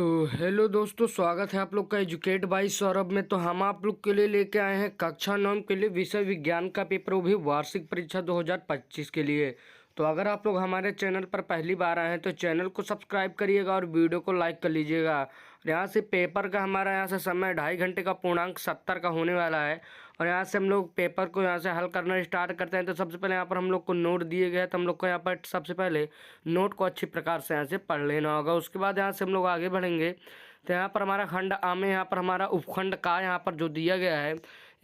तो हेलो दोस्तों, स्वागत है आप लोग का एजुकेट बाई सौरभ में। तो हम आप लोग के लिए लेके आए हैं कक्षा 9 के लिए विषय विज्ञान का पेपर, वो भी वार्षिक परीक्षा 2025 के लिए। तो अगर आप लोग हमारे चैनल पर पहली बार आए हैं तो चैनल को सब्सक्राइब करिएगा और वीडियो को लाइक कर लीजिएगा। और यहाँ से पेपर का हमारा यहाँ से समय 2.5 घंटे का पूर्णांक 70 का होने वाला है। और यहाँ से हम लोग पेपर को यहाँ से हल करना स्टार्ट करते हैं। तो सबसे पहले यहाँ पर हम लोग को नोट दिए गए हैं, तो हम लोग को यहाँ पर सबसे पहले नोट को अच्छी प्रकार से यहाँ से पढ़ लेना होगा। उसके बाद यहाँ से हम लोग आगे बढ़ेंगे। तो यहाँ पर हमारा खंड आ में यहाँ पर हमारा उपखंड का यहाँ पर जो दिया गया है,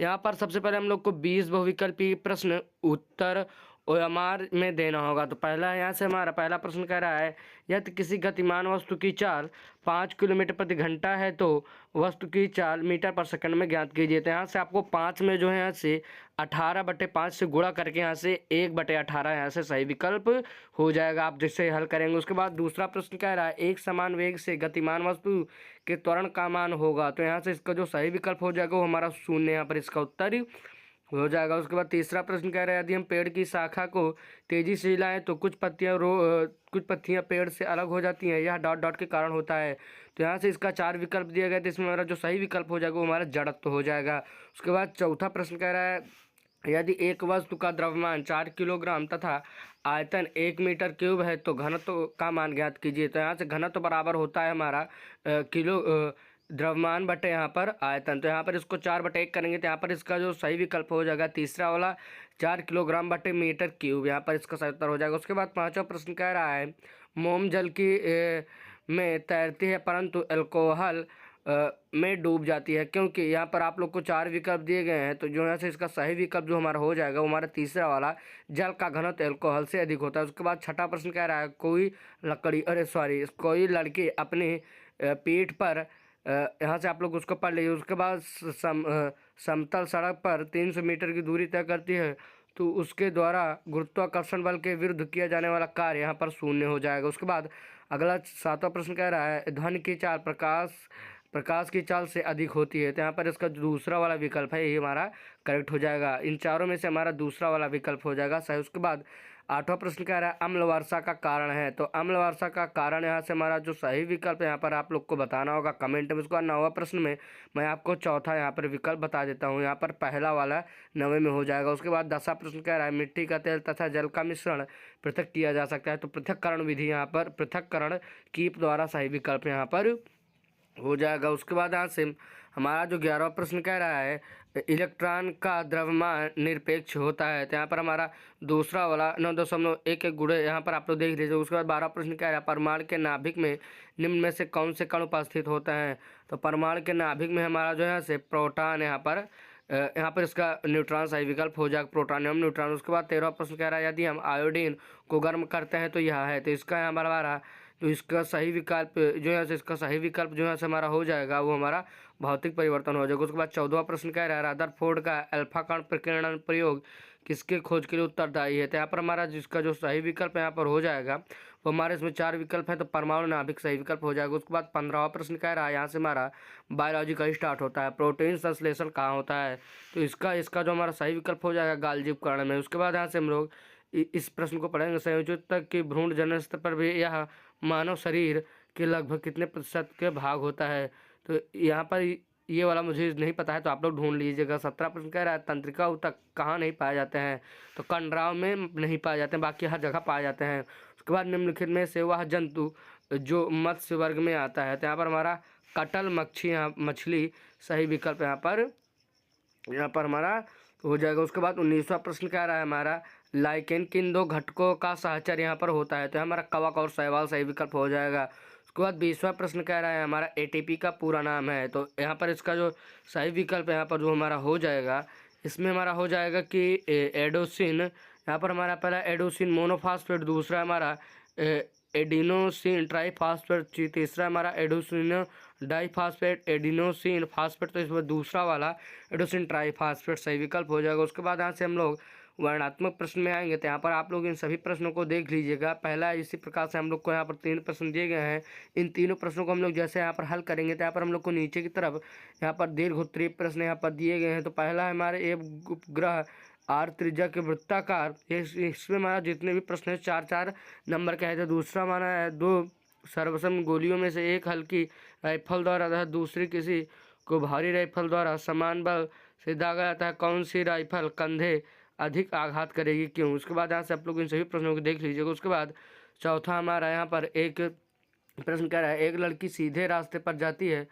यहाँ पर सबसे पहले हम लोग को 20 बहुविकल्पीय प्रश्न उत्तर ओएमआर में देना होगा। तो पहला यहाँ से हमारा पहला प्रश्न कह रहा है, यदि किसी गतिमान वस्तु की चाल 5 किलोमीटर प्रति घंटा है तो वस्तु की चाल मीटर पर सेकंड में ज्ञात कीजिए। तो यहाँ से आपको 5 में जो है यहाँ से 18/5 से गुणा करके यहाँ से 1/18 यहाँ से सही विकल्प हो जाएगा, आप जिससे हल करेंगे। उसके बाद दूसरा प्रश्न कह रहा है, एक समान वेग से गतिमान वस्तु के त्वरण का मान होगा। तो यहाँ से इसका जो सही विकल्प हो जाएगा वो हमारा 0 यहाँ पर इसका उत्तर हो जाएगा। उसके बाद तीसरा प्रश्न कह रहा है, यदि हम पेड़ की शाखा को तेजी से हिलाएं तो कुछ पत्तियां पेड़ से अलग हो जाती हैं, यह डॉट डॉट के कारण होता है। तो यहाँ से इसका 4 विकल्प दिया गया, तो इसमें हमारा जो सही विकल्प हो जाएगा वो हमारा जड़त्व हो जाएगा। उसके बाद चौथा प्रश्न कह रहा है, यदि एक वस्तु का द्रव्यमान 4 किलोग्राम तथा आयतन 1 मीटर क्यूब है तो घनत्व का मान ज्ञात कीजिए। तो यहाँ से घनत्व बराबर होता है हमारा किलो द्रव्यमान बटे यहाँ पर आयतन। तो यहाँ पर इसको 4/1 करेंगे, तो यहाँ पर इसका जो सही विकल्प हो जाएगा तीसरा वाला 4 किलोग्राम बटे मीटर क्यूब, यहाँ पर इसका सही उत्तर हो जाएगा। उसके बाद पांचवा प्रश्न कह रहा है, मोम जल की में तैरती है परंतु अल्कोहल में डूब जाती है, क्योंकि यहाँ पर आप लोग को 4 विकल्प दिए गए हैं। तो जो यहाँ से इसका सही विकल्प जो हमारा हो जाएगा वो हमारा तीसरा वाला जल का घनत्व अल्कोहल से अधिक होता है। उसके बाद छठा प्रश्न कह रहा है, कोई लड़की अपने पीठ पर यहाँ से आप लोग उसको पढ़ लीजिए। उसके बाद समतल सड़क पर 300 मीटर की दूरी तय करती है तो उसके द्वारा गुरुत्वाकर्षण बल के विरुद्ध किया जाने वाला कार्य यहाँ पर 0 हो जाएगा। उसके बाद अगला सातवां प्रश्न कह रहा है, ध्वनि की चाल प्रकाश की चाल से अधिक होती है। तो यहाँ पर इसका दूसरा वाला विकल्प है, ये हमारा करेक्ट हो जाएगा। इन चारों में से हमारा दूसरा वाला विकल्प हो जाएगा सही। उसके बाद आठवां प्रश्न कह रहा है, अम्ल वर्षा का कारण है। तो अम्ल वर्षा का कारण यहाँ से हमारा जो सही विकल्प है यहाँ पर आप लोग को बताना होगा कमेंट में। उसके बाद 9वां प्रश्न में मैं आपको चौथा यहाँ पर विकल्प बता देता हूँ, यहाँ पर पहला वाला 9वें में हो जाएगा। उसके बाद 10वां प्रश्न कह रहा है, मिट्टी का तेल तथा जल का मिश्रण पृथक किया जा सकता है। तो पृथक्करण विधि यहाँ पर पृथक्करण कीप द्वारा सही विकल्प यहाँ पर हो जाएगा। उसके बाद यहाँ से हमारा जो 11वां प्रश्न कह रहा है, इलेक्ट्रॉन का द्रव्यमान निरपेक्ष होता है। तो यहाँ पर हमारा दूसरा वाला 9.11 गुणे यहाँ पर आप लोग देख लीजिए। उसके बाद 12वां प्रश्न कह रहा है, परमाणु के नाभिक में निम्न में से कौन से कण उपस्थित होते हैं। तो परमाणु के नाभिक में हमारा जो है से प्रोटॉन, यहाँ पर इसका न्यूट्रॉन सही विकल्प हो जाएगा, प्रोटॉनियम न्यूट्रॉन। उसके बाद 13वां प्रश्न कह रहा है, यदि हम आयोडीन को गर्म करते हैं तो यह है। तो इसका हमारा तो इसका सही विकल्प जो है इसका सही विकल्प जो है हमारा हो जाएगा वो हमारा भौतिक परिवर्तन हो जाएगा। उसके बाद 14वां प्रश्न कह रहा है, रदरफोर्ड का अल्फा कण प्रकीर्णन प्रयोग किसके खोज के लिए उत्तरदायी है। तो यहाँ पर हमारा जिसका जो सही विकल्प यहाँ पर हो जाएगा वो हमारे इसमें 4 विकल्प है, तो परमाणु नाभिक सही विकल्प हो जाएगा। उसके बाद 15वां प्रश्न कह रहा है, यहाँ से हमारा बायोलॉजी का स्टार्ट होता है, प्रोटीन संश्लेषण कहाँ होता है। तो इसका जो हमारा सही विकल्प हो जाएगा गाल्जी उपकरण में। उसके बाद यहाँ से हम लोग इस प्रश्न को पढ़ेंगे, संयोजक की भ्रूण जनन स्तर पर भी यह मानव शरीर के लगभग कितने प्रतिशत के भाग होता है। तो यहाँ पर ये वाला मुझे नहीं पता है, तो आप लोग ढूंढ लीजिएगा। 17 प्रश्न कह रहा है, तंत्रिका ऊतक कहाँ नहीं पाए जाते हैं। तो कंडराव में नहीं पाए जाते हैं, बाकी हर जगह पाए जाते हैं। उसके बाद निम्नलिखित में से वह जंतु जो मत्स्य वर्ग में आता है। तो यहाँ पर हमारा कटल मछली सही विकल्प यहाँ पर हमारा हो जाएगा। उसके बाद 19वां प्रश्न कह रहा है, हमारा लाइकेन किन 2 घटकों का सहचर यहाँ पर होता है। तो हमारा कवक और शैवाल सही विकल्प हो जाएगा। उसके बाद 20वां प्रश्न कह रहा है, हमारा एटीपी का पूरा नाम है। तो यहाँ पर इसका जो सही विकल्प यहाँ पर जो हमारा हो जाएगा, इसमें हमारा हो जाएगा कि एडोसिन। यहाँ पर हमारा पहला एडोसिन मोनोफास्फेट, दूसरा हमारा एडिनोसिन ट्राईफास्फेट, तीसरा हमारा एडोसिन डाईफास्फेट, एडिनोसिन फास्फेट। तो इसमें दूसरा वाला एडोसिन ट्राईफास्फेट सही विकल्प हो जाएगा। उसके बाद यहाँ से हम लोग वर्णात्मक प्रश्न में आएंगे। तो यहाँ पर आप लोग इन सभी प्रश्नों को देख लीजिएगा। पहला इसी प्रकार से हम लोग को यहाँ पर 3 प्रश्न दिए गए हैं। इन तीनों प्रश्नों को हम लोग जैसे यहाँ पर हल करेंगे तो यहाँ पर हम लोग को नीचे की तरफ यहाँ पर दीर्घोत्तरीय प्रश्न यहाँ पर दिए गए हैं। तो पहला है हमारे एक उपग्रह आर त्रिज्या के वृत्ताकार, इसमें हमारा जितने भी प्रश्न है 4-4 नंबर के हैं। तो दूसरा हमारा है 2 सर्वसम गोलियों में से एक हल्की राइफल द्वारा तथा दूसरी किसी को भारी राइफल द्वारा समान बल से दागा जाता है, कौन सी राइफल कंधे अधिक आघात करेगी, क्यों? उसके बाद यहाँ से आप लोग इन सभी प्रश्नों को देख लीजिएगा। उसके बाद चौथा हमारा यहाँ पर एक प्रश्न कह रहा है, एक लड़की सीधे रास्ते पर जाती है,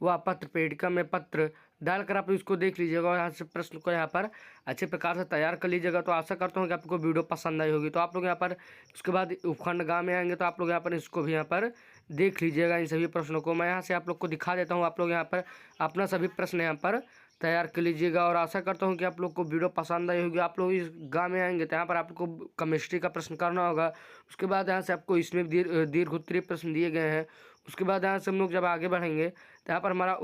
वह पत्र पेटिका में पत्र डालकर आप इसको देख लीजिएगा और यहाँ से प्रश्न को यहाँ पर अच्छे प्रकार से तैयार कर लीजिएगा। तो आशा करता हूँ कि आपको वीडियो पसंद आई होगी। तो आप लोग यहाँ पर उसके बाद उपखंड गाँव में आएंगे तो आप लोग यहाँ पर इसको भी यहाँ पर देख लीजिएगा। इन सभी प्रश्नों को मैं यहाँ से आप लोग को दिखा देता हूँ। आप लोग यहाँ पर अपना सभी प्रश्न यहाँ पर तैयार कर लीजिएगा और आशा करता हूँ कि आप लोग को वीडियो पसंद आई होगी। आप लोग इस गाँव में आएंगे तो यहाँ पर आपको केमिस्ट्री का प्रश्न करना होगा। उसके बाद यहाँ से आपको इसमें दीर्घ उत्तरीय प्रश्न दिए गए हैं। उसके बाद यहाँ से हम लोग जब आगे बढ़ेंगे तो यहाँ पर हमारा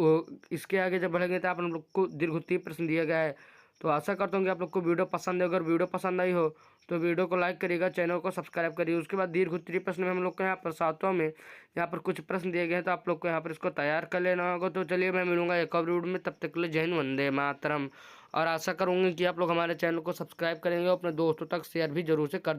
इसके आगे जब बढ़ेंगे तो यहाँ पर हम लोग को दीर्घ उत्तरीय प्रश्न दिया गया है। तो आशा करता हूँ कि आप लोग को वीडियो पसंद है। अगर वीडियो पसंद आई हो तो वीडियो को लाइक करिएगा, चैनल को सब्सक्राइब करिए। उसके बाद दीर्घ उत्तरीय प्रश्न में हम लोग को यहाँ पर सातों में यहाँ पर कुछ प्रश्न दिए गए हैं, तो आप लोग को यहाँ पर इसको तैयार कर लेना होगा। तो चलिए मैं मिलूंगा एक और वीडियो में, तब तक के लिए जय हिंद, वंदे मातरम। और आशा करूँगी कि आप लोग हमारे चैनल को सब्सक्राइब करेंगे और अपने दोस्तों तक शेयर भी जरूर से कर